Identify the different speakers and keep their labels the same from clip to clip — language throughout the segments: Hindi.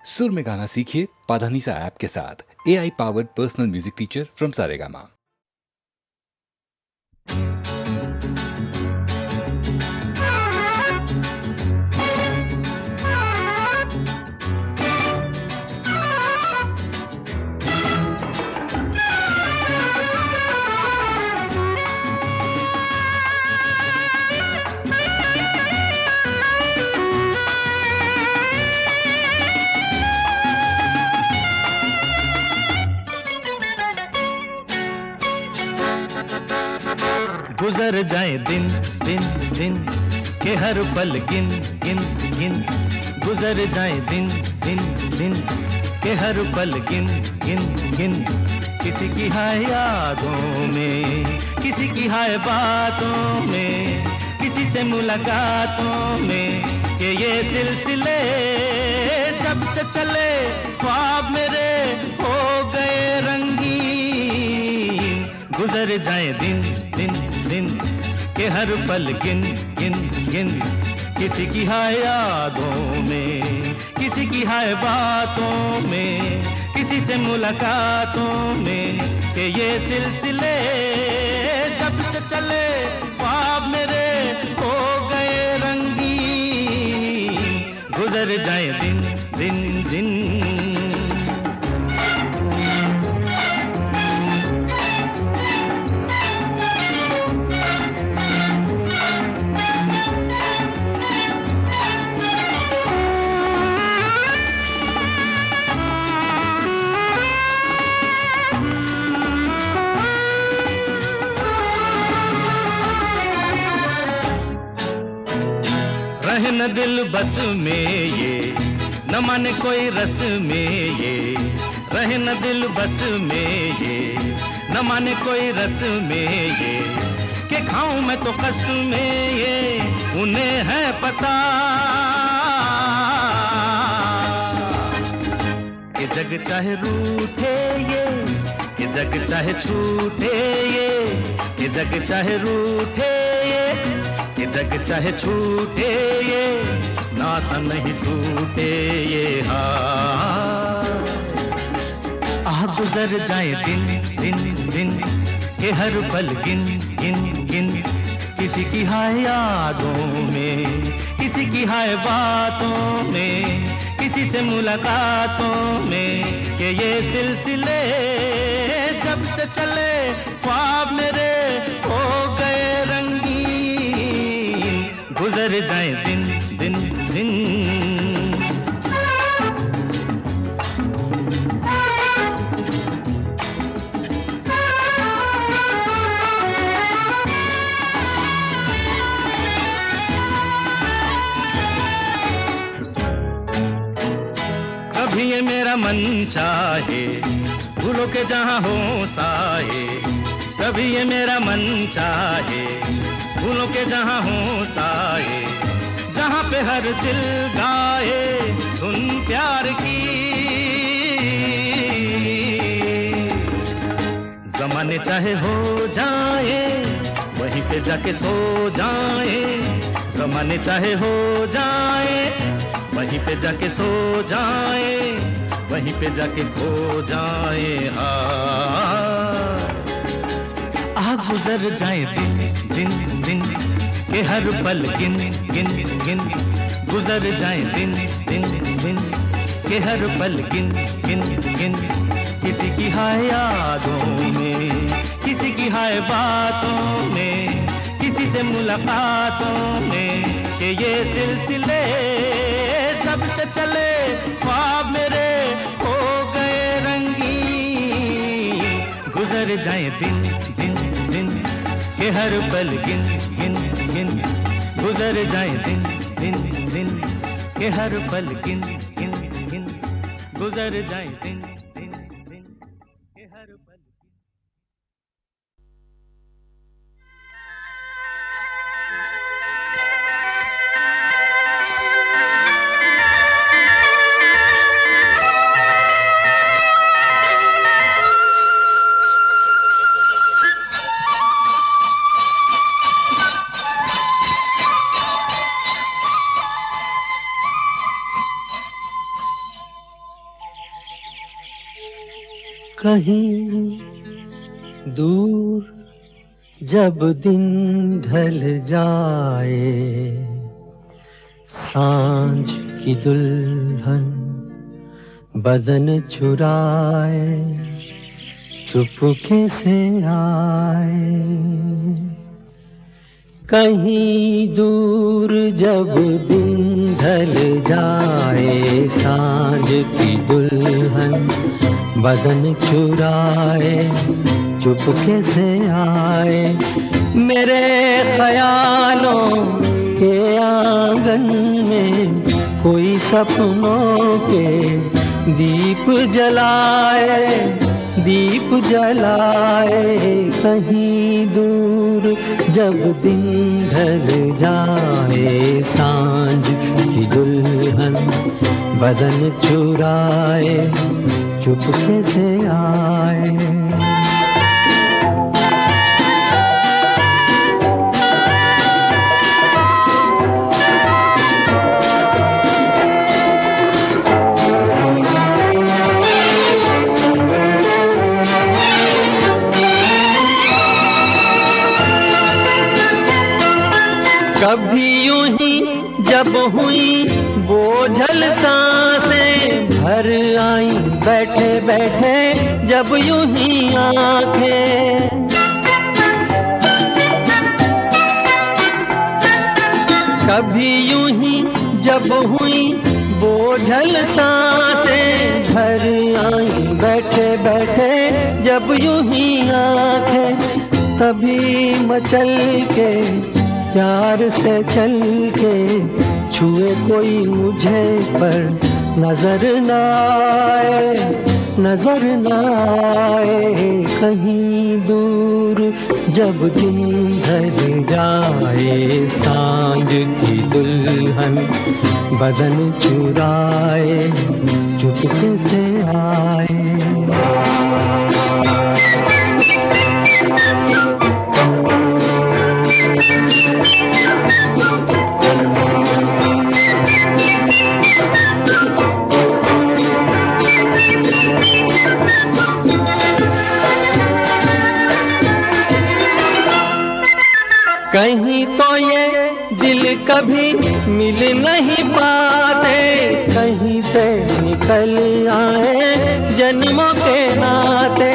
Speaker 1: सुर में गाना सीखिए पाधानीसा ऐप के साथ। AI powered personal music teacher from Saregama.
Speaker 2: गुजर जाए दिन दिन दिन के हर पल गिन गिन गिन। गुजर जाए दिन दिन दिन के हर पल गिन गिन गिन। किसी की हाय यादों में, किसी की हाय बातों में, किसी से मुलाकातों में, कि ये सिलसिले जब से चले ख्वाब मेरे हो गए रंगीन। गुजर जाए दिन दिन दिन के हर पल गिन गिन गिन। किसी की हाय यादों में, किसी की हाय बातों में, किसी से मुलाकातों में, कि ये सिलसिले जब से चले ख्वाब मेरे हो गए रंगीन। गुजर जाए दिन दिन दिन। रहे न दिल बस में ये, न माने कोई रस में ये। रहे न दिल बस में ये, न माने कोई रस में ये, कि खाऊं मैं तो कस में ये, उन्हें है पता कि जग चाहे रूठे ये, कि जग चाहे छूटे ये, कि जग चाहे रूठे ये, कि जग चाहे छूटे ये, नाता नहीं टूटे ये। हाँ गुजर जाए दिन दिन दिन के हर पल गिन गिन गिन। किसी की हाय यादों में, किसी की हाय बातों में, किसी से मुलाकातों में, कि ये सिलसिले जब से चले ख्वाब मेरे हो गए रंगीन। गुजर जाए दिन दिन दिन। कभी ये मेरा मन चाहे फूलों के जहां हो साए। कभी ये मेरा मन चाहे फूलों के जहां हो साए, जहां पे हर दिल गाए सुन प्यार की। ज़माने चाहे हो जाए वहीं पे जाके सो जाए। ज़माने चाहे हो जाए वहीं पे जाके सो जाए, वहीं पे जाके खो जाए। गुजर जाए दिन दिन दिन के हर पल गिन गिन गिन। गुजर जाए दिन दिन दिन के हर पल गिन गिन गिन। किसी की हाय यादों में, किसी की हाय बातों में, किसी से मुलाकातों में, कि ये सिलसिले जब से चले ख्वाब मेरे हो गए रंगीन। गुजर जाए दिन दिन दिन के हर पल गिन गिन गिन। गुजर जाए दिन दिन दिन के हर पल गिन गिन गिन। गुजर जाए दिन दिन दिन के हर पल।
Speaker 3: कहीं दूर जब दिन ढल जाए, सांझ की दुल्हन बदन चुराए चुपके से आए। कहीं दूर जब दिन ढल जाए, सांझ की दुल्हन बदन चुराए चुपके से आए। मेरे ख्यालों के आंगन में कोई सपनों के दीप जलाए, दीप जलाए। कहीं दूर जब दिन ढल जाए, सांझ की दुल्हन बदन चुराए चुपके से आए। कभी यूं ही जब हुई बोझल सांसें भर आई, बैठे बैठे जब यूं ही आंखें। कभी यूं ही जब हुई बोझल सांसें भर आई, बैठे बैठे जब यूं ही आंखें। तभी मचल के प्यार से चल के छुए कोई मुझे पर नजर न आए, नजर न आए। कहीं दूर जब दिन ढल जाए, सांझ की दुल्हन बदन चुराए चुपके से आए। कहीं तो ये दिल कभी मिल नहीं पाते, कहीं से निकल आए जन्मों के नाते।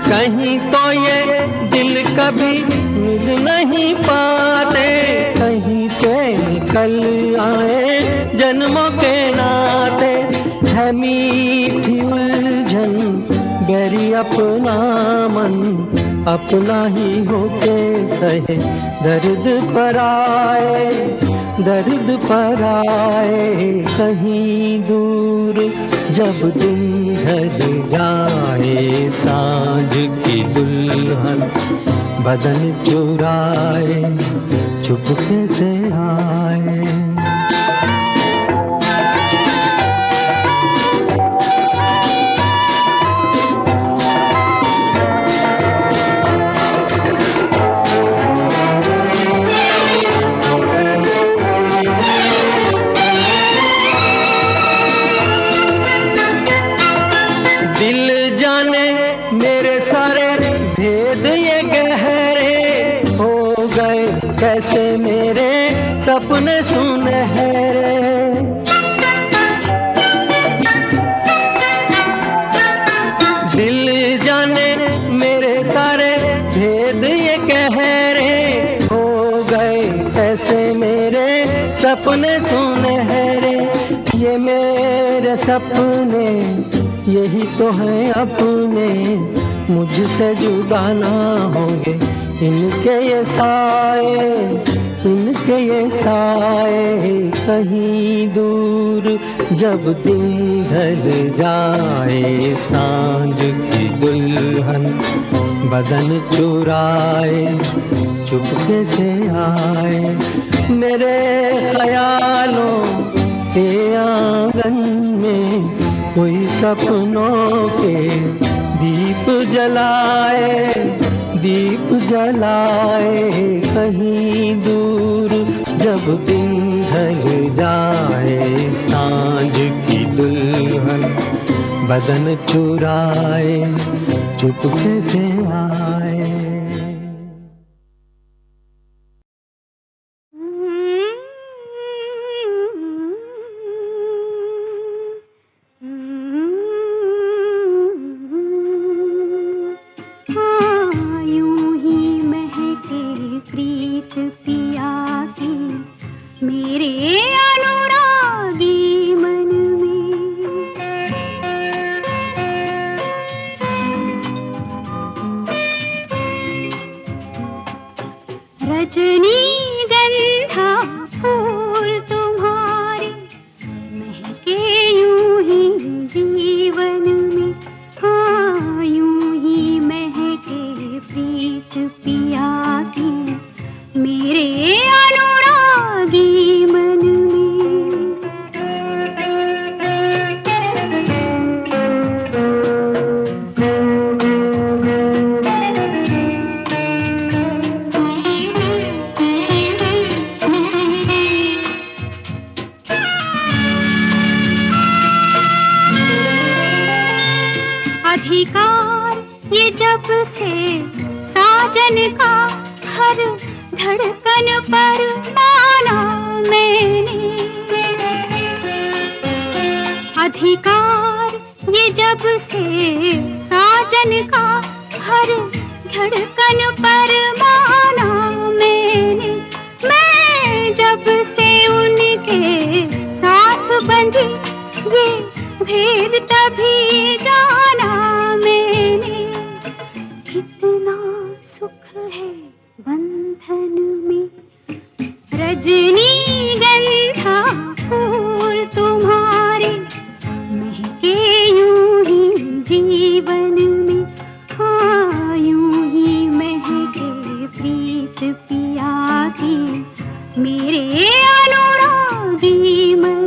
Speaker 3: कहीं तो ये दिल कभी मिल नहीं पाते, कहीं से निकल आए जन्मों के नाते। है मीठी उलझन गैरी अपना मन, अपना ही होके सहे दर्द पर आए, दर्द पर आए। कहीं दूर जब दिन ढल जाए, सांझ की दुल्हन बदन चुराए चुपके से आए। दिल जाने मेरे सारे भेद ये गहरे हो गए, कैसे मेरे सपने सुनहरे। दिल जाने मेरे सारे भेद ये गहरे हो गए, कैसे मेरे सपने सुनहरे। ये मेरे सपने यही तो है अपने, मुझसे जुदा ना होंगे इनके ये साए, इनके ये साए। कहीं दूर जब दिन ढल जाए, सांझ की दुल्हन बदन चुराए चुपके से आए। मेरे ख्यालों के आंगन में कोई सपनों के दीप जलाए, दीप जलाए। कहीं दूर जब दिन ढल जाए सांझ की दुल्हन, बदन चुराए चुपके से आए।
Speaker 4: रजनीगंधा फूल तुम्हारे महके यूं ही जीवन में, हाँ यूं ही महके प्रीत पिया की मेरे अनुरागी मन अधिकार ये जब से साजन का हर धड़कन पर माना मैंने। अधिकार ये जब से साजन का हर धड़कन पर माना मैंने। मैं जब से उनके साथ बंधी ये भेद तभी जाना मैंने। कितना सुख है बंधन में, रजनीगंधा फूल तुम्हारे महके यूं ही जीवन में, हाँ यूं ही महके प्रीत पिया की मेरे अनुरागी मन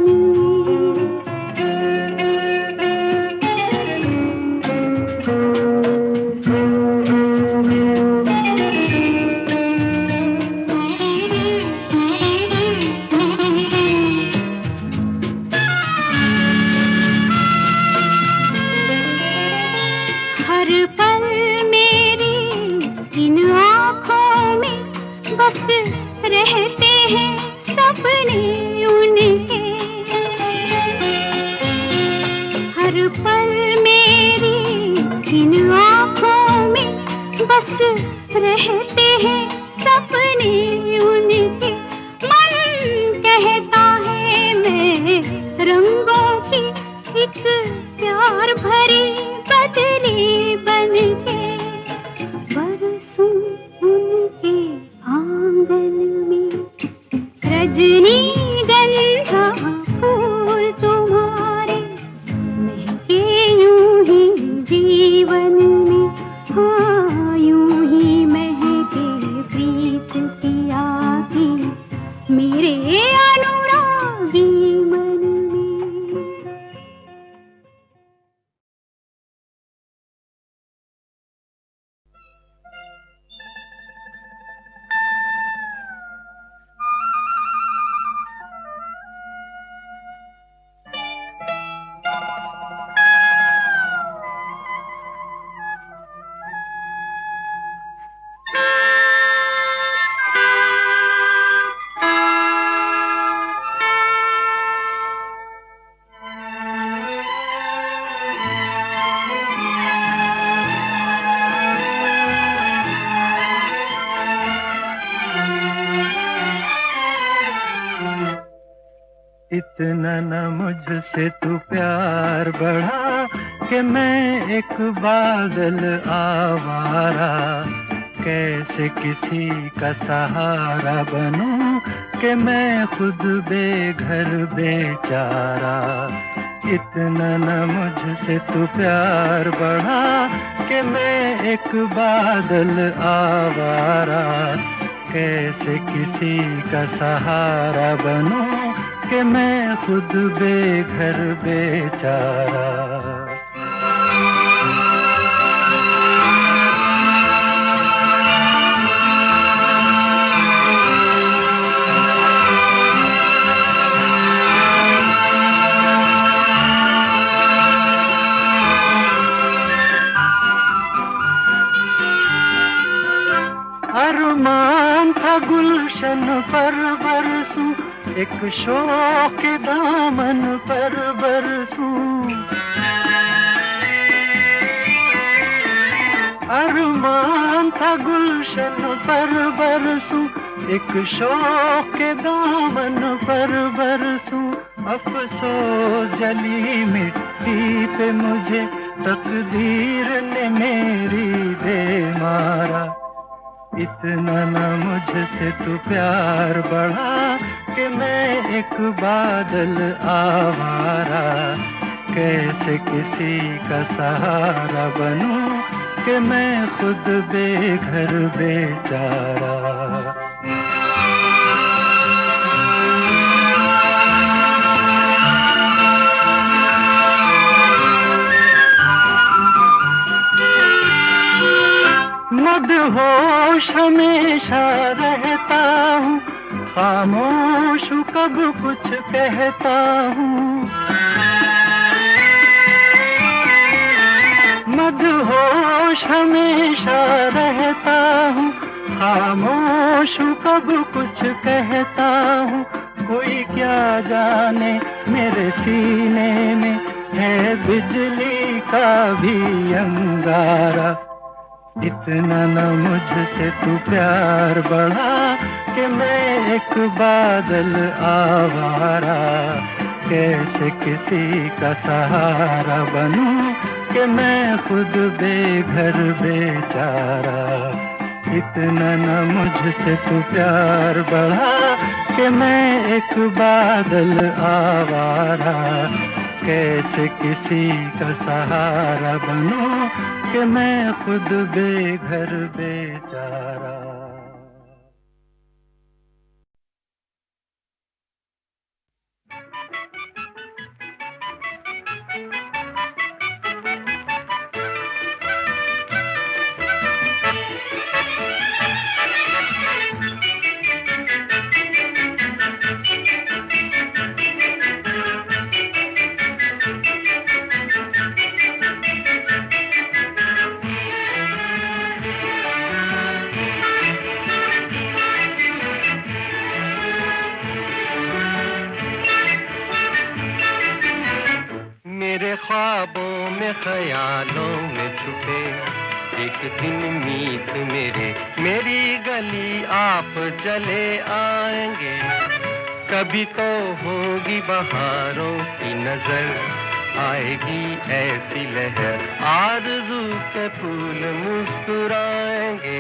Speaker 4: रहते हैं सपने उनके। हर पल मेरी इन आँखों में बस रहते हैं सपने उनके। मन कहता है मैं रंगों की एक प्यार भरी बदली बनके बरसूं उनके आंगन में। रजनीगंधा फूल तुम्हारे महके यूं ही जीवन में, हाँ यूं ही महके प्रीत पिया की मेरे अनुरागी मन में।
Speaker 3: इतना न मुझसे तू प्यार बढ़ा कि मैं एक बादल आवारा। कैसे किसी का सहारा बनूं कि मैं खुद बेघर बेचारा। इतना न मुझसे तू प्यार बढ़ा कि मैं एक बादल आवारा। कैसे किसी का सहारा बनूं कि मैं खुद बेघर बेचारा। पर बरसूं, एक शौक के दामन पर बरसूं। अरमान था गुलशन पर बरसूं, एक शौक के दामन पर बरसूं। अफसोस जली मिट्टी पे मुझे तकदीर ने मेरी दे मारा। इतना न मुझसे तू प्यार बढ़ा कि मैं एक बादल आवारा। कैसे किसी का सहारा बनूं कि मैं खुद बेघर बेचारा। मदहोश हमेशा रहता हूँ, खामोश हूँ कब कुछ कहता हूँ। मदहोश हमेशा रहता हूँ, खामोश हूँ कब कुछ कहता हूँ। कोई क्या जाने मेरे सीने में है बिजली का भी अंगारा। इतना न मुझसे तू प्यार बढ़ा कि मैं एक बादल आवारा। कैसे किसी का सहारा बनूं कि मैं खुद बेघर बेचारा। इतना न मुझसे तू प्यार बढ़ा कि मैं एक बादल आवारा। कैसे किसी का सहारा बनूं कि मैं खुद बेघर बेचारा।
Speaker 2: मेरे ख्वाबों में ख्यालों में छुपे एक दिन मीत मेरी गली आप चले आएंगे। कभी तो होगी बहारों की नजर, आएगी ऐसी लहर आरज़ू के फूल मुस्कुराएंगे।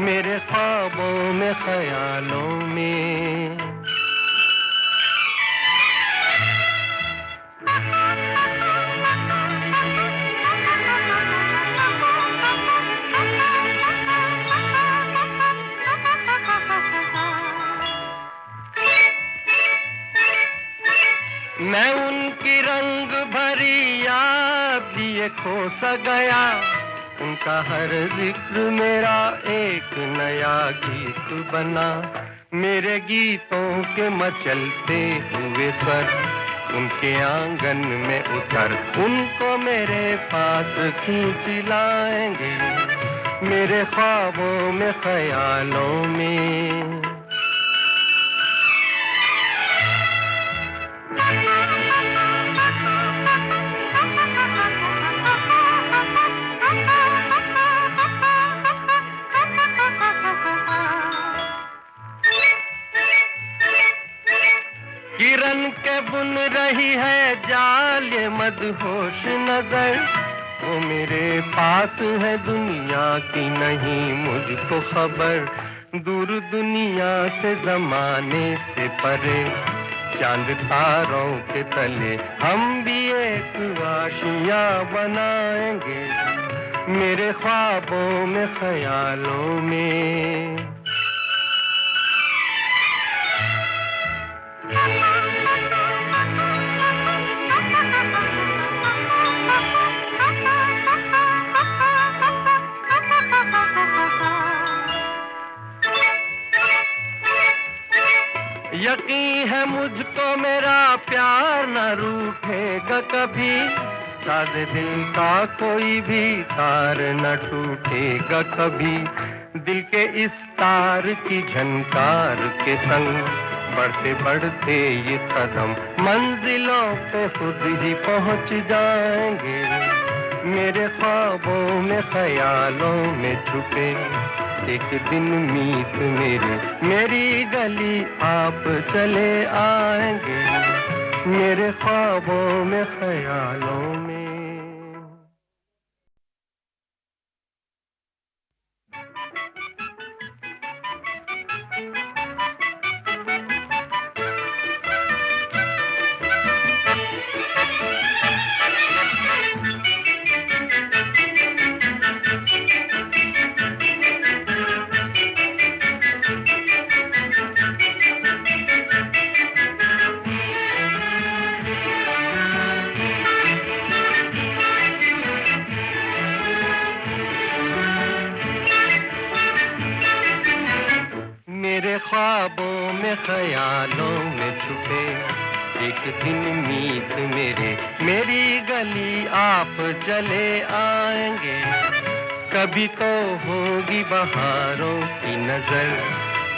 Speaker 2: मेरे ख्वाबों में ख्यालों में मैं उनकी रंग भरी याद लिए खो सा गया। उनका हर जिक्र मेरा एक नया गीत बना। मेरे गीतों के मचलते हुए स्वर उनके आंगन में उतर उनको मेरे पास खींच लाएंगे। मेरे ख्वाबों में ख्यालों में किरण के बुन रही है जाल ये मदहोश नजर। वो मेरे पास है दुनिया की नहीं मुझको खबर। दूर दुनिया से जमाने से परे चांद तारों के तले हम भी एक आशिया बनाएंगे। मेरे ख्वाबों में ख्यालों में यकीन है मुझको मेरा प्यार न रूठेगा कभी। सादे दिल का कोई भी तार न टूटेगा कभी।
Speaker 3: दिल के इस तार की झनकार के संग बढ़ते बढ़ते ये कदम मंजिलों पे खुद ही पहुंच जाएंगे। मेरे ख्वाबों में ख्यालों में छुपे एक दिन मीत मेरी गली आप चले आएंगे। मेरे ख्वाबों में ख्यालों में। ख्वाबों में ख्यालों में छुपे एक दिन मीत मेरी गली आप चले आएंगे। कभी तो होगी बहारों की नजर,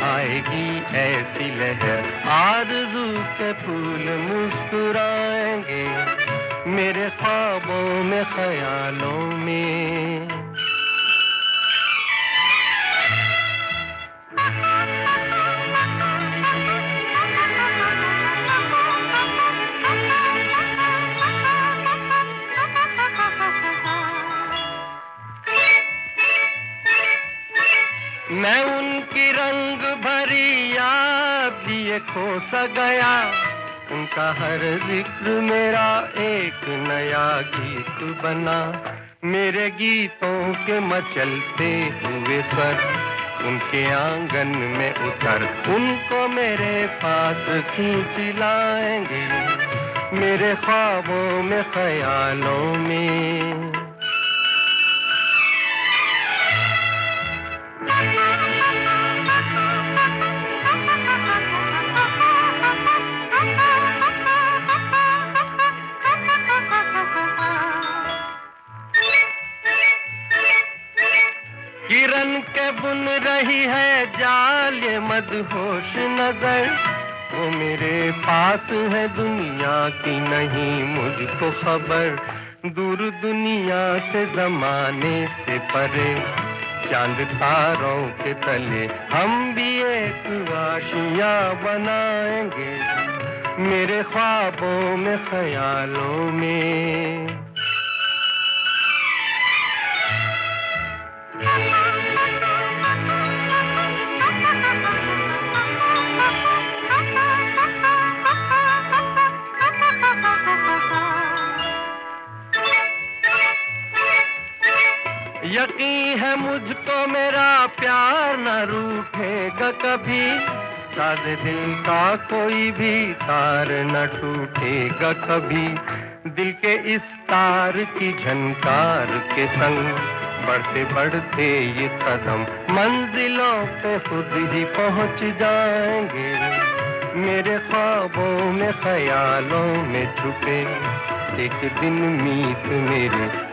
Speaker 3: आएगी ऐसी लहर आरज़ू के फूल मुस्कुराएंगे। मेरे ख्वाबों में ख्यालों में। मैं उनकी रंग भरी याद लिए खो सा गया, उनका हर जिक्र मेरा एक नया गीत बना। मेरे गीतों के मचलते हुए स्वर उनके आंगन में उतर उनको मेरे पास खींच लाएंगे। मेरे ख्वाबों में ख्यालों में। किरण के बुन रही है जाल ये मदहोश नजर, वो मेरे पास है दुनिया की नहीं मुझको खबर। दूर दुनिया से जमाने से परे चांद तारों के तले हम भी एक आशिया बनाएंगे। मेरे ख्वाबों में ख्यालों में। यकीन है मुझको मेरा प्यार न रूठेगा कभी, सादे दिल का कोई भी तार न टूटेगा कभी। दिल के इस तार की झनकार के संग बढ़ते बढ़ते ये कदम मंजिलों पे खुद ही पहुंच जाएंगे। मेरे ख्वाबों में ख्यालों में छुपे एक दिन मीत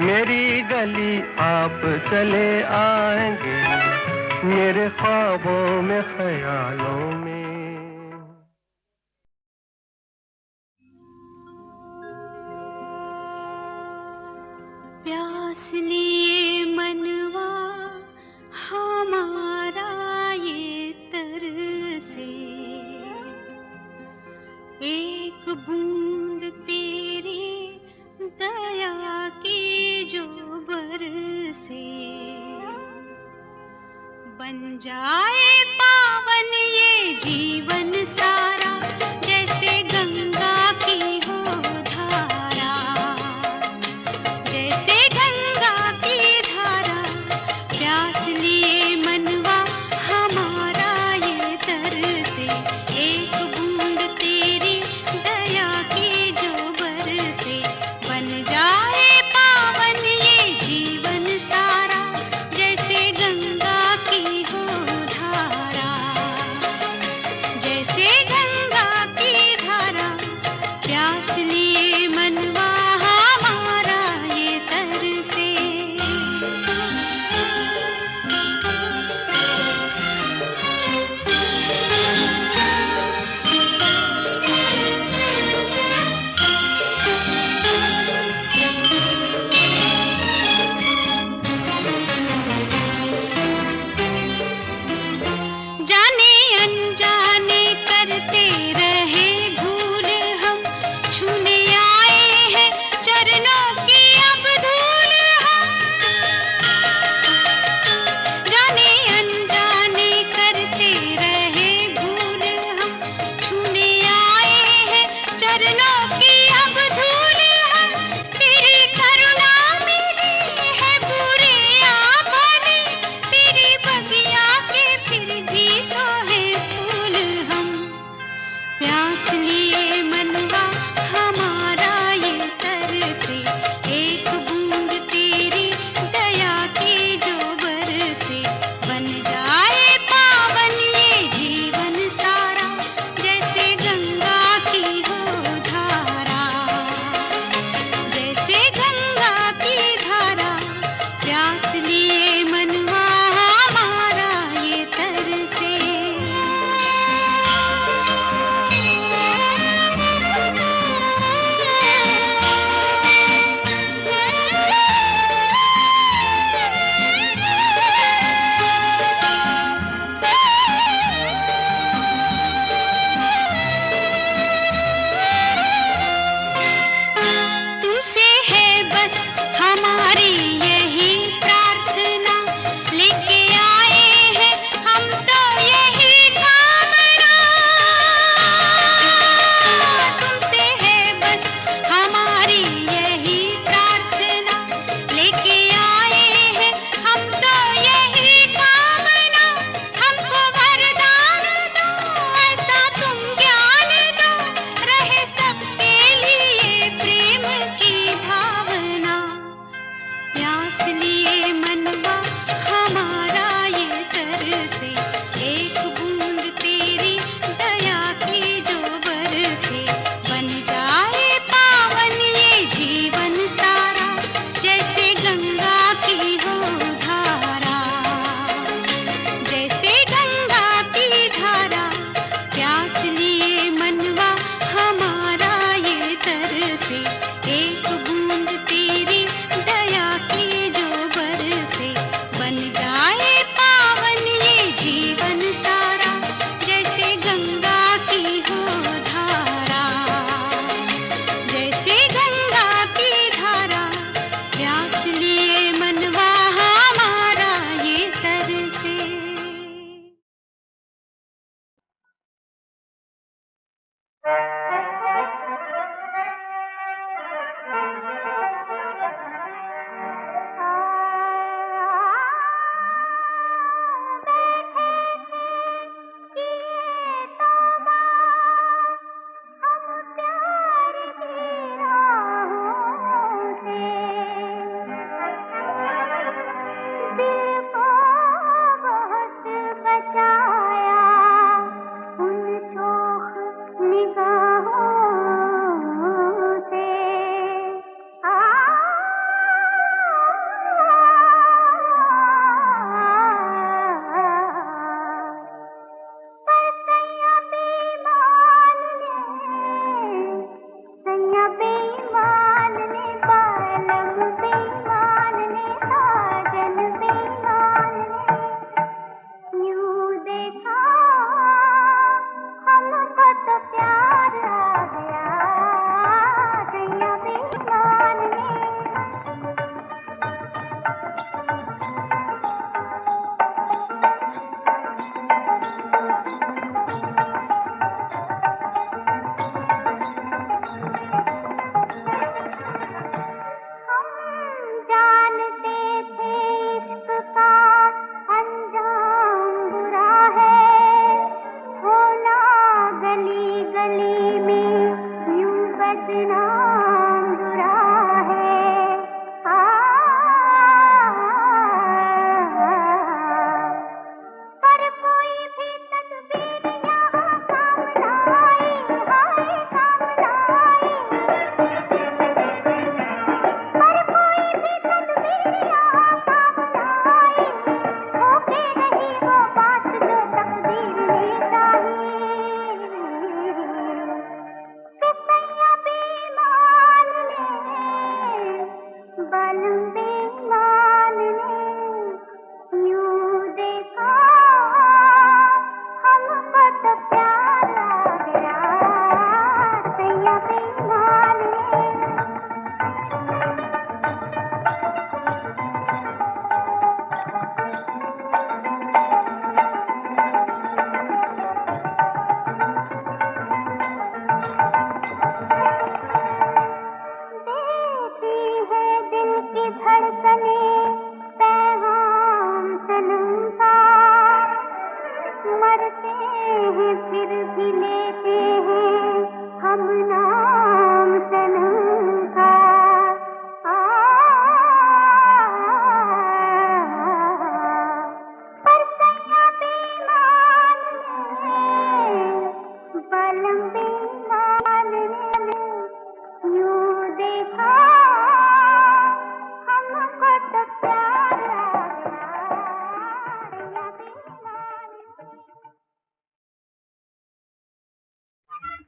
Speaker 3: मेरी गली आप चले आएंगे। मेरे ख्वाबों में ख्यालों में।
Speaker 4: प्यास लिए मनवा हमारा ये तरसे, एक बूंद तेरी दया की जो बरसे, बन जाए पावन ये जीवन सारा जैसे गंगा की हो धारा, जैसे गंगा की धारा। प्यास लिए मनवा हमारा ये तरसे, एक बूंद तेरी दया की जो बरसे, बन जाए पावन ये जीवन सारा जैसे गंगा की हो धारा, जैसे करते रहे भूल हम, छूने आए हैं चरणों की अब धूल हम। जाने अनजाने करते रहे भूल हम, छूने आए हैं चरणों की अब धूल हम। तेरी करुणा मिली है बुरे या भले, तेरी बगिया के फिर भी तो है फूल हम। प्यास लिए मनवा हमारा ये तरसे, एक बूंद तेरी दया की जो बरसे। बन जाए पावन ये जीवन सारा, जैसे गंगा की हो धारा, जैसे गंगा की धारा। प्यास लिए मनवा हमारा ये तरसे।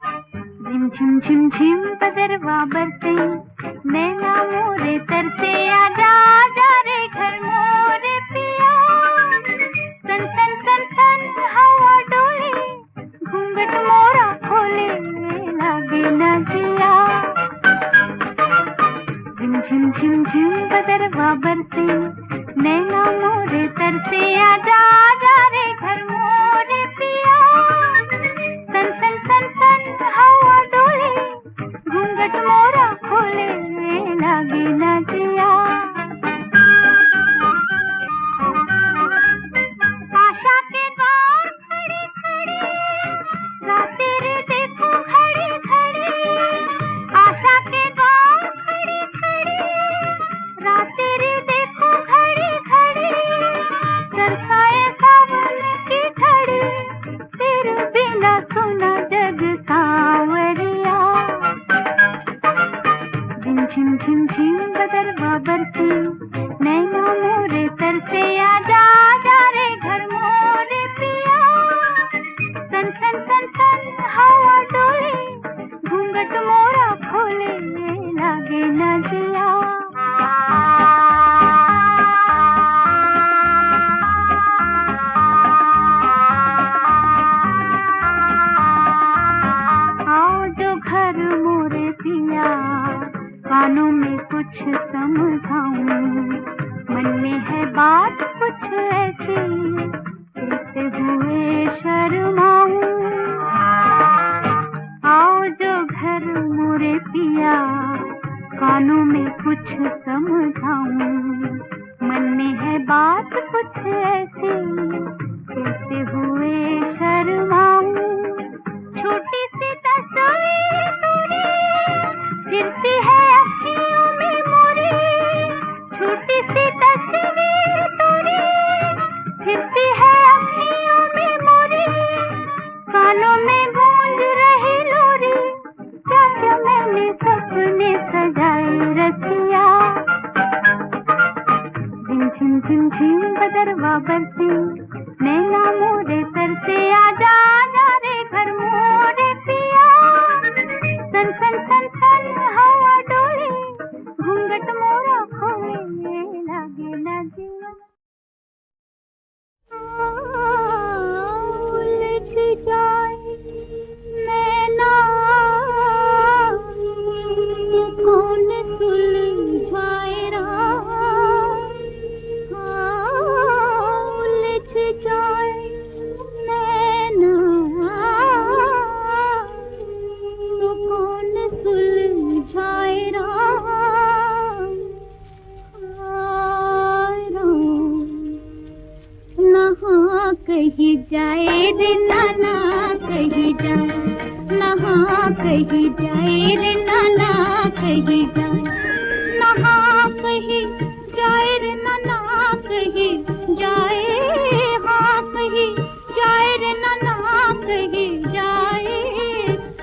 Speaker 4: झिम झिम झिम झिम बदरवा बरसे, नैना मोरे तरसे, आजा आजा रे घर मोरे पिया। सन सन सन सन हवा डोले, घूंघट मोरा खोले, लागे न जिया। झिम झिम झिम झिम बदरवा बरसे, नैना मोरे तरसे, आजा आजा रे घर मोरे पिया। सन सन सन सन हवा डोले, घूंघट मोरा खोले, लागे न जिया। आशा के द्वार खड़े खड़े, रातें रे देखो खड़ी खड़ी। आशा के द्वार खड़े खड़े, रातें रे देखो खड़ी खड़ी। तरसाए सावन की घड़ी, तेरे बिना सुना जग सांवरिया। झिम झिम झिम झिम बदरवा बरसे, नैना मोरे तरसे, आजा आजा रे घर मोरे पिया। सन सन सन सन हवा डोले, घूंघट मोरा खोले, लागे न जिया। आओ जो घर मोरे पिया, कानों में कुछ समझाऊं, मन में है बात कुछ ऐसी, कहते हुए शर्माऊं। आओ जो घर मोरे पिया, कानों में कुछ समझाऊं, मन में है बात कुछ ऐसी, कहते हुए शर्माऊं। छोटी सी तस्वीर तेरी फिरती है अखियों में मोरी, छोटी सी तस्वीर तेरी फिरती है अखियों में मोरी। कानों में गूंज रही लोरी, क्या क्या मैंने सपने सजाए रसिया। झिम झिम झिम झिम बदरवा बरसे, नैना मोरे तरसे, आजा आजा रे घर मोरे पिया। सन सन सन सन हवा डोले, घूंघट मोरा खोले, लागे न जिया। उलझ जाए नैना, कौन सुलझाए राह। उलझ जाए नैना, तो कौन सुलझाए राह। नहा कहीं जाए रे नाना, कहीं जाए, नहा कहीं जाए रे नाना, कहीं जाए, नहा कहीं जाए रे नाना, कहीं जाए, हाँ कहीं जाए रे नाना, कहीं जाए,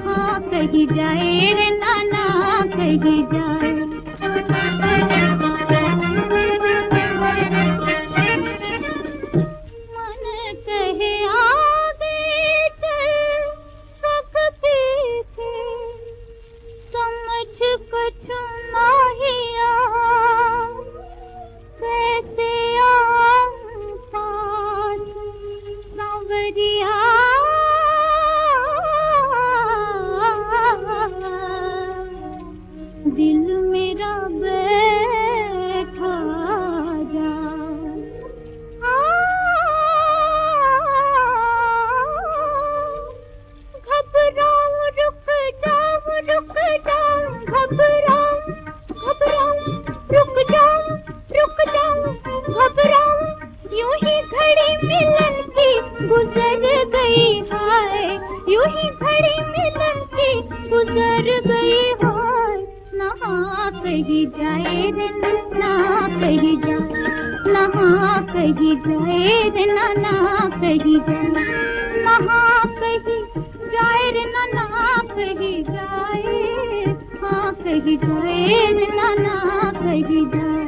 Speaker 4: हाँ कहीं जाए रे नाना, कहीं जाए। मन कहे आगे चल, सब पीछे, समझ कुछ नहीं आ। कैसे आऊं पास सांवरिया, दिल मेरा बैठा जा। घबराऊं रुक जाऊं, रुक जाऊं, घबराऊं घबराऊं, रुक जाऊं, रुक जाऊं, घबराऊं। यूं ही घड़ी मिलन की गुजर गई हाय, यूं ही घड़ी मिलन की गुजर गई हाय। नहा कहीं जाए रे नाना, कहीं जाए, नहा कहीं जाए रे नाना, कहीं जाए, नहा कहीं जाए रे नाना, कहीं जाए, हाँ कहीं जाए रे नाना, कहीं जाए।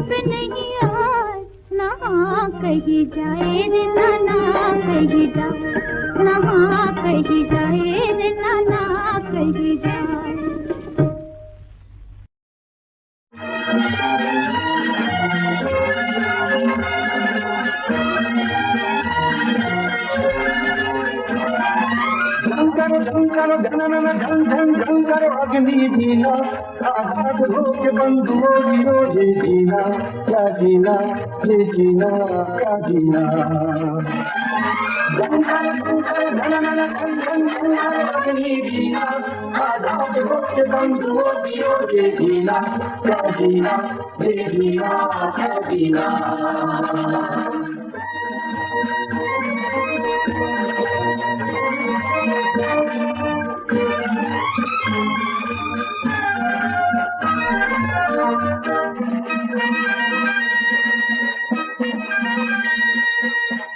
Speaker 4: पे नहीं आए ना कहीं जाए रे नाना कहीं जाए ना कहीं जाए रे नाना कहीं जाए।
Speaker 3: झंकर झंकर झनन झन झन झंकर अग्नि दीना आजाद होके बंधुओं जियो ये जीना क्या जीना ये जीना क्या जीना। झंकर झंकर झनन झन झन झंकर अग्नि दीना आजाद होके बंधुओं जियो ये जीना क्या जीना ये जीना क्या जीना।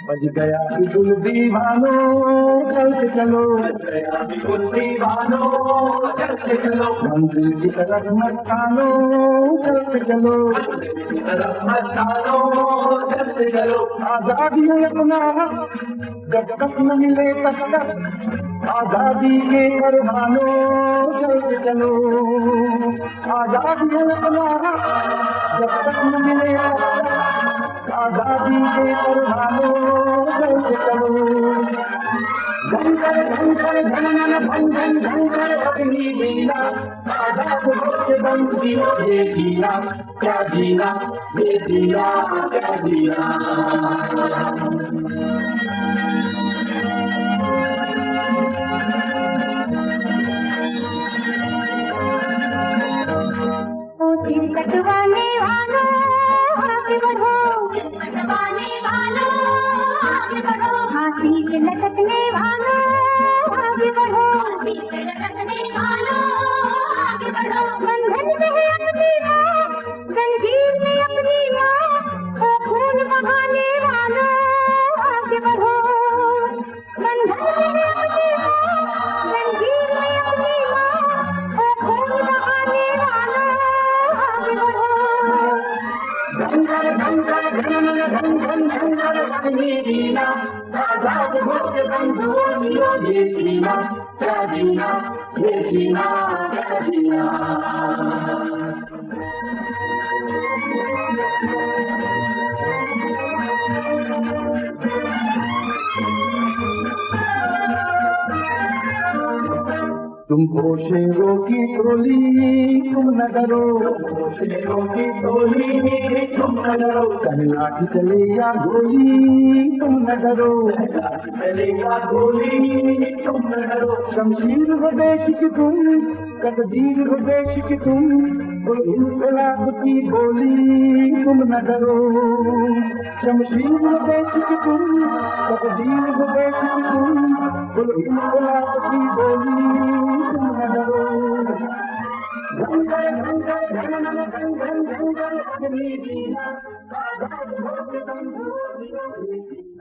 Speaker 3: बज गया बिल्कुल दीवानो चलते चलो, बज गया बिल्कुल दीवानो चलते चलो, मंदिर की तरफ मस्तानो चलते चलो, मंदिर की तरफ मस्तानो चलते चलो। आजादी अपना जब तक न मिले तब तक आजादी के परवानो चलते चलो, आजादी अपना जब तक न मिले तब तक आजादी के परवानो चलते चलो। झंकर झंकर झनन झन झन झंकर अग्नि दीना आजाद होके बंदियों ये जीना क्या जीना ये जीना क्या जीना।
Speaker 4: सिर कटवाने वालों आगे बढ़ो, सिर कटवाने वालों आगे बढ़ो, फांसी पे लटकने वालों आगे बढ़ो, फांसी पे लटकने वालों आगे बढ़ो। बंधन में है अपनी माँ, जंजीर में अपनी माँ, ओ खून बहाने वालों आगे बढ़ो। बंधन में है अपनी माँ, जंजीर में अपनी माँ, ओ खून बहाने वालों आगे बढ़ो।
Speaker 3: झंकर झंकर झनन झन झन झंकर अग्नि दीना आजाद होके बंधुओं जियो ये जीना क्या जीना ये जीना क्या जीना। तुम शेरों की टोली तुम न डरो, शेरों की टोली तुम न डरो, चाहे लाठी चले या गोली तुम न डरो, लाठी चले या गोली तुम न डरो। शमशीर हो देश की तुम, तकदीर हो देश की तुम, तो इनकलाब की बोली तुम न डरो। शमशीर हो देश की तुम, तकदीर हो देश की तुम, तो इनकलाब की बोली तुम न डरो। झंकर झंकर झनन झन झन झंकर अग्नि दीना आजाद होके बंधुओं जियो ये जीना।